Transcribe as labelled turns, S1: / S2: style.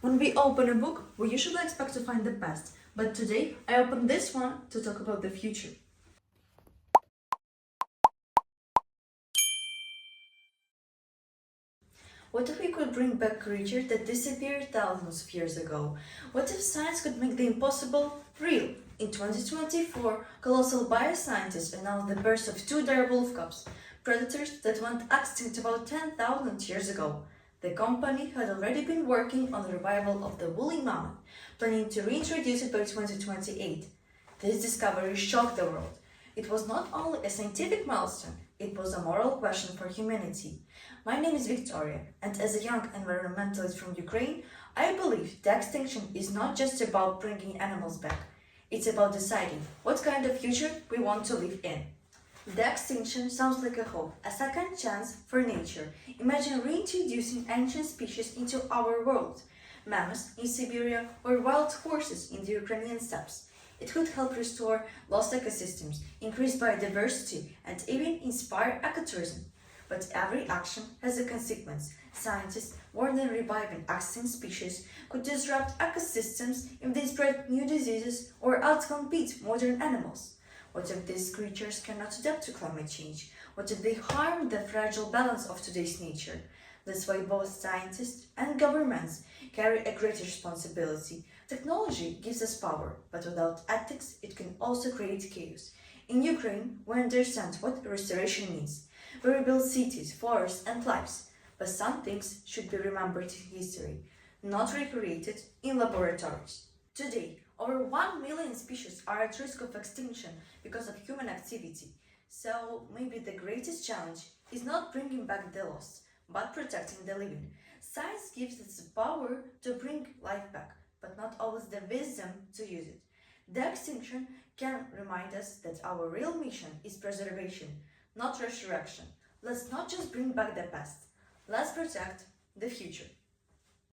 S1: When we open a book, we usually expect to find the past, but today I opened this one to talk about the future. What if we could bring back creatures that disappeared thousands of years ago? What if science could make the impossible real? In 2024, colossal bioscientists announced the birth of two dire wolf cubs, predators that went extinct about 10,000 years ago. The company had already been working on the revival of the woolly mammoth, planning to reintroduce it by 2028. This discovery shocked the world. It was not only a scientific milestone, it was a moral question for humanity. My name is Victoria, and as a young environmentalist from Ukraine, I believe de-extinction is not just about bringing animals back. It's about deciding what kind of future we want to live in. De-extinction sounds like a hope, a second chance for nature. Imagine reintroducing ancient species into our world. Mammoths in Siberia or wild horses in the Ukrainian steppes. It could help restore lost ecosystems, increase biodiversity, and even inspire ecotourism. But every action has a consequence. Scientists warn that reviving extinct species could disrupt ecosystems if they spread new diseases or outcompete modern animals. What if these creatures cannot adapt to climate change? What if they harm the fragile balance of today's nature? That's why both scientists and governments carry a great responsibility. Technology gives us power, but without ethics, it can also create chaos. In Ukraine, we understand what restoration means. We rebuild cities, forests, and lives. But some things should be remembered in history, not recreated in laboratories. Today, over 1 million species are at risk of extinction because of human activity. So maybe the greatest challenge is not bringing back the lost, but protecting the living. Science gives us the power to bring life back, but not always the wisdom to use it. The extinction can remind us that our real mission is preservation, not resurrection. Let's not just bring back the past, let's protect the future.